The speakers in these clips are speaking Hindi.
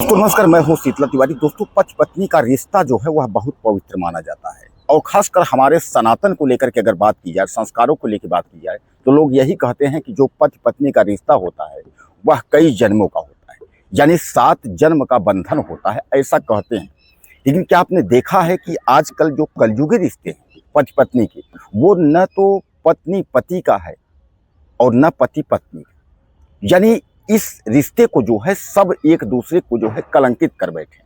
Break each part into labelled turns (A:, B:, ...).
A: दोस्तों नमस्कार, मैं हूं शीतला तिवारी। दोस्तों पति पत्नी का रिश्ता जो है वह बहुत पवित्र माना जाता है और खासकर हमारे सनातन को लेकर के अगर बात की जाए, संस्कारों को लेकर बात की जाए तो लोग यही कहते हैं कि जो पति पत्नी का रिश्ता होता है वह कई जन्मों का होता है, यानी 7 जन्म का बंधन होता है, ऐसा कहते हैं। लेकिन क्या आपने देखा है कि आजकल जो कलयुगी रिश्ते हैं पति पत्नी के, वो न तो पत्नी पति का है और न पति पत्नी, यानी इस रिश्ते को जो है सब एक दूसरे को जो है कलंकित कर बैठे।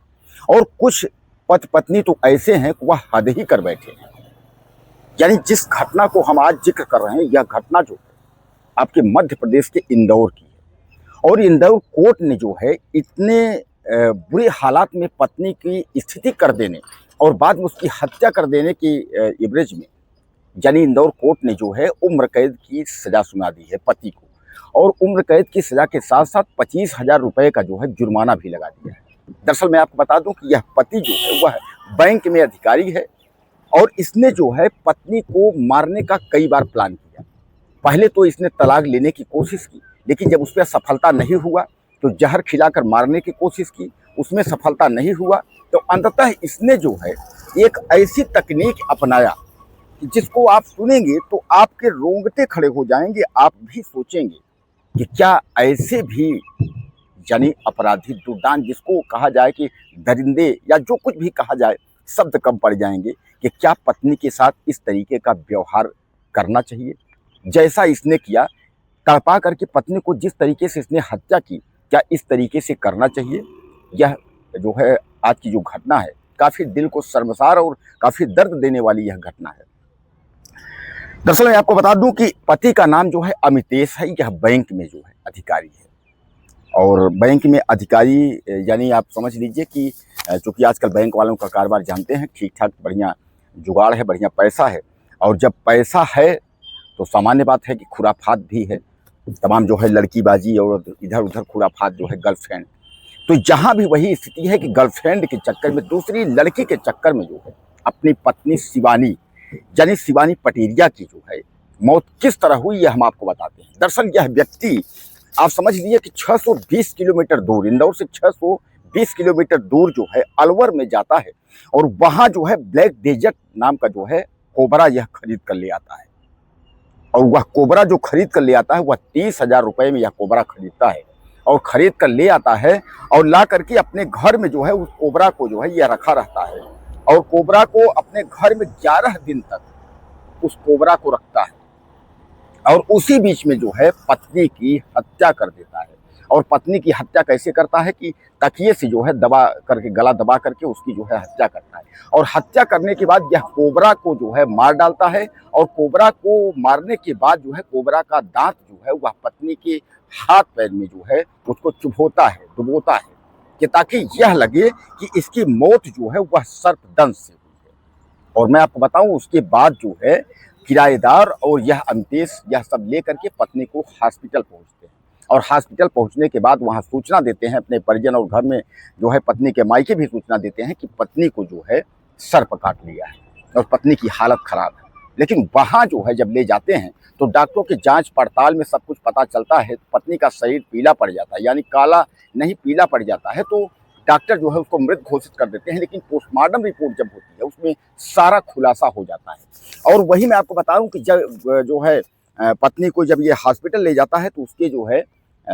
A: और कुछ पति पत्नी तो ऐसे हैं कि वह हद ही कर बैठे हैं। यानी जिस घटना को हम आज जिक्र कर रहे हैं, यह घटना जो है आपके मध्य प्रदेश के इंदौर की है। और इंदौर कोर्ट ने जो है इतने बुरे हालात में पत्नी की स्थिति कर देने और बाद में उसकी हत्या कर देने की एवरेज में, यानी इंदौर कोर्ट ने जो है उम्र कैद की सजा सुना दी है पति को, और उम्र कैद की सजा के साथ साथ 25,000 रुपए का जो है जुर्माना भी लगा दिया है। दरअसल मैं आपको बता दूं कि यह पति जो है वह बैंक में अधिकारी है और इसने जो है पत्नी को मारने का कई बार प्लान किया। पहले तो इसने तलाक लेने की कोशिश की, लेकिन जब उस पर सफलता नहीं हुआ तो जहर खिलाकर मारने की कोशिश की, उसमें सफलता नहीं हुआ तो अंततः इसने जो है एक ऐसी तकनीक अपनाया जिसको आप सुनेंगे तो आपके रोंगटे खड़े हो जाएंगे। आप भी सोचेंगे कि क्या ऐसे भी यानी अपराधी दुर्दान, जिसको कहा जाए कि दरिंदे या जो कुछ भी कहा जाए, शब्द कम पड़ जाएंगे कि क्या पत्नी के साथ इस तरीके का व्यवहार करना चाहिए जैसा इसने किया। तड़पा करके पत्नी को जिस तरीके से इसने हत्या की, क्या इस तरीके से करना चाहिए? यह जो है आज की जो घटना है काफ़ी दिल को शर्मसार और काफ़ी दर्द देने वाली यह घटना है। दरअसल मैं आपको बता दूं कि पति का नाम जो है अमितेश है। यह बैंक में जो है अधिकारी है और बैंक में अधिकारी यानी आप समझ लीजिए कि चूँकि आजकल बैंक वालों का कारोबार जानते हैं, ठीक ठाक बढ़िया जुगाड़ है, बढ़िया पैसा है। और जब पैसा है तो सामान्य बात है कि खुराफात भी है, तमाम जो है लड़कीबाजी और इधर उधर खुराफात जो है, गर्लफ्रेंड। तो जहाँ भी वही स्थिति है कि गर्लफ्रेंड के चक्कर में, दूसरी लड़की के चक्कर में जो है अपनी पत्नी शिवानी यानी शिवानी पटेरिया की जो है मौत किस तरह हुई, यह हम आपको बताते हैं। दरअसल यह व्यक्ति आप समझ लीजिए कि 620 किलोमीटर दूर, इंदौर से 620 किलोमीटर दूर जो है अलवर में जाता है और वहाँ जो है ब्लैक डेजर्ट नाम का जो है कोबरा यह खरीद कर ले आता है। और वह कोबरा जो खरीद कर ले आता है वह 30,000 रुपये में यह कोबरा खरीदता है और खरीद कर ले आता है और ला करके अपने घर में जो है उस कोबरा को जो है यह रखा रहता है और कोबरा को अपने घर में 11 दिन तक उस कोबरा को रखता है और उसी बीच में जो है पत्नी की हत्या कर देता है। और पत्नी की हत्या कैसे करता है कि तकिए से जो है दबा करके, गला दबा करके उसकी जो है हत्या करता है। और हत्या करने के बाद यह कोबरा को जो है मार डालता है और कोबरा को मारने के बाद जो है कोबरा का दांत जो है वह पत्नी के हाथ पैर में जो है उसको चुभोता है, डुबोता है कि ताकि यह लगे कि इसकी मौत जो है वह सर्पदंश से हुई है। और मैं आपको बताऊं उसके बाद जो है किराएदार और यह अमितेश यह सब लेकर के पत्नी को हॉस्पिटल पहुंचते हैं और हॉस्पिटल पहुंचने के बाद वहां सूचना देते हैं अपने परिजन और घर में जो है पत्नी के मायके भी सूचना देते हैं कि पत्नी को जो है सर्प काट लिया है और पत्नी की हालत खराब है। लेकिन वहां जो है जब ले जाते हैं तो डॉक्टरों के जांच पड़ताल में सब कुछ पता चलता है। पत्नी का शरीर पीला पड़ जाता है, यानी काला नहीं पीला पड़ जाता है। तो डॉक्टर जो है उसको मृत घोषित कर देते हैं। लेकिन पोस्टमार्टम रिपोर्ट जब होती है उसमें सारा खुलासा हो जाता है। और वही मैं आपको बताऊं कि जब जो है पत्नी को जब ये हॉस्पिटल ले जाता है तो उसके जो है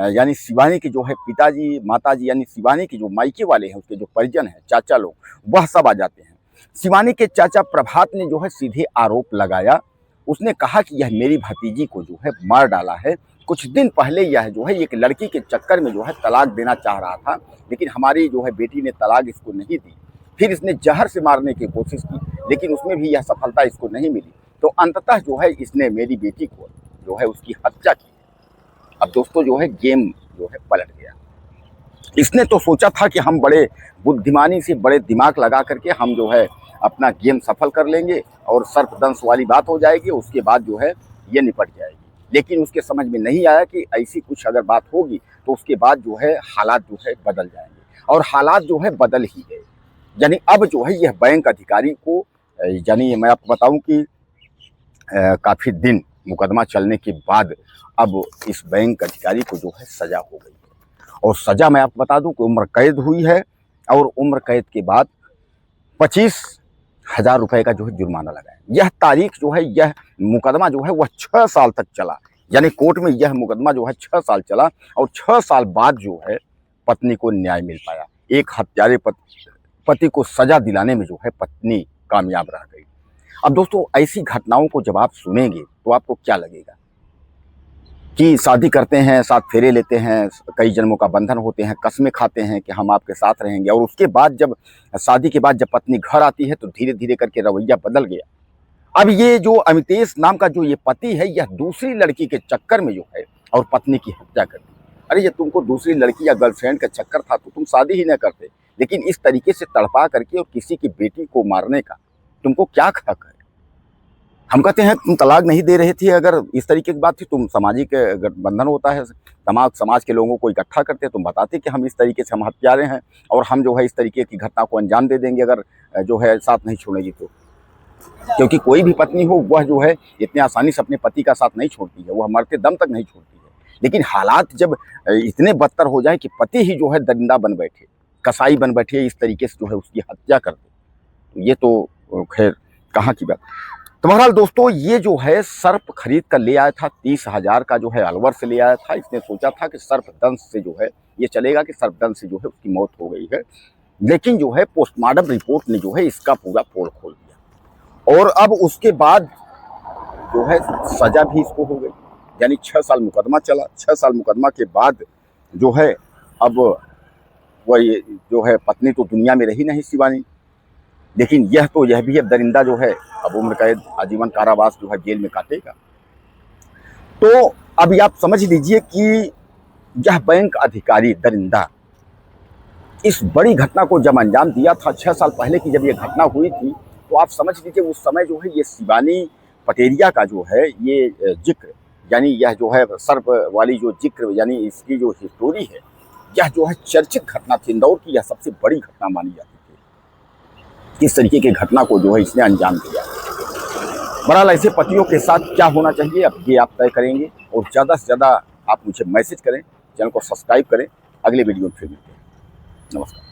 A: यानी शिवानी के जो है पिताजी, माताजी, यानी शिवानी के जो मायके वाले हैं, उसके जो परिजन हैं, चाचा लोग, वह सब आ जाते हैं। शिवानी के चाचा प्रभात ने जो है सीधे आरोप लगाया। उसने कहा कि यह मेरी भतीजी को जो है मार डाला है। कुछ दिन पहले यह जो है एक लड़की के चक्कर में जो है तलाक देना चाह रहा था, लेकिन हमारी जो है बेटी ने तलाक इसको नहीं दी। फिर इसने जहर से मारने की कोशिश की, लेकिन उसमें भी यह सफलता इसको नहीं मिली। तो अंततः जो है इसने मेरी बेटी को जो है उसकी हत्या की। अब दोस्तों जो है गेम जो है पलट गया। इसने तो सोचा था कि हम बड़े बुद्धिमानी से, बड़े दिमाग लगा करके हम जो है अपना गेम सफल कर लेंगे और सर्पदंश वाली बात हो जाएगी, उसके बाद जो है ये निपट जाएगी। लेकिन उसके समझ में नहीं आया कि ऐसी कुछ अगर बात होगी तो उसके बाद जो है हालात जो है बदल जाएंगे और हालात जो है बदल ही गए। यानी अब जो है यह बैंक अधिकारी को, यानी मैं आपको बताऊं कि काफ़ी दिन मुकदमा चलने के बाद अब इस बैंक अधिकारी को जो है सजा हो गई है। और सज़ा मैं आपको बता दूं कि उम्र कैद हुई है और उम्र कैद के बाद 25,000 रुपये का जो है जुर्माना लगा है। यह तारीख जो है, यह मुकदमा जो है वह 6 साल तक चला, यानी कोर्ट में यह मुकदमा जो है 6 साल चला और 6 साल बाद जो है पत्नी को न्याय मिल पाया। एक हत्यारे पति को सजा दिलाने में जो है पत्नी कामयाब रह गई। अब दोस्तों, ऐसी घटनाओं को जब आप सुनेंगे तो आपको क्या लगेगा कि शादी करते हैं, 7 फेरे लेते हैं, कई जन्मों का बंधन होते हैं, कस्में खाते हैं कि हम आपके साथ रहेंगे, और उसके बाद जब शादी के बाद जब पत्नी घर आती है तो धीरे धीरे करके रवैया बदल गया। अब ये जो अमितेश नाम का जो ये पति है, यह दूसरी लड़की के चक्कर में जो है और पत्नी की हत्या कर दी। अरे, ये तुमको दूसरी लड़की या गर्लफ्रेंड का चक्कर था तो तुम शादी ही न करते, लेकिन इस तरीके से तड़पा करके और किसी की बेटी को मारने का तुमको क्या हक है? हम कहते हैं तुम तलाक नहीं दे रहे थे, अगर इस तरीके की बात थी, तुम सामाजिक गठबंधन होता है, समाज के लोगों को इकट्ठा करते, तुम बताते कि हम इस तरीके से हम हत्यारे हैं और हम जो है इस तरीके की घटना को अंजाम दे देंगे अगर जो है साथ नहीं छोड़ेगी तो। क्योंकि कोई भी पत्नी हो, वह जो है इतनी आसानी से अपने पति का साथ नहीं छोड़ती है, वह मरते दम तक नहीं छोड़ती है। लेकिन हालात जब इतने बदतर हो जाए कि पति ही जो है दरिंदा बन बैठे, कसाई बन बैठे, इस तरीके से जो है उसकी हत्या कर दे, तो ये तो खैर कहाँ की बात। तो बहरहाल दोस्तों, ये जो है सर्प खरीद कर ले आया था, 30,000 का जो है अलवर से ले आया था। इसने सोचा था कि सर्पदंश से जो है ये चलेगा, कि सर्पदंश से जो है उसकी मौत हो गई है। लेकिन जो है पोस्टमार्टम रिपोर्ट ने जो है इसका पूरा पोल खोल दिया और अब उसके बाद जो है सजा भी इसको हो गई, यानी 6 साल मुकदमा चला। 6 साल मुकदमा के बाद जो है अब वह जो है पत्नी तो दुनिया में रही नहीं शिवानी, लेकिन यह भी अब दरिंदा जो है अब उम्र कैद, आजीवन कारावास जो है जेल में काटेगा। तो अब आप समझ लीजिए कि यह बैंक अधिकारी दरिंदा इस बड़ी घटना को जब अंजाम दिया था 6 साल पहले की जब यह घटना हुई थी, तो आप समझ लीजिए उस समय जो है ये शिवानी पटेरिया का जो है ये जिक्र, यानी यह जो है सर्प वाली जो जिक्र, यानी इसकी जो हिस्टोरी है, यह जो है चर्चित घटना थी। इंदौर की यह सबसे बड़ी घटना मानी जाती थी। इस तरीके की घटना को जो है इसने अंजाम दिया। बहरहाल ऐसे पतियों के साथ क्या होना चाहिए अब ये आप तय करेंगे, और ज़्यादा से ज़्यादा आप मुझे मैसेज करें, चैनल को सब्सक्राइब करें। अगले वीडियो में फिर मिलते हैं। नमस्कार।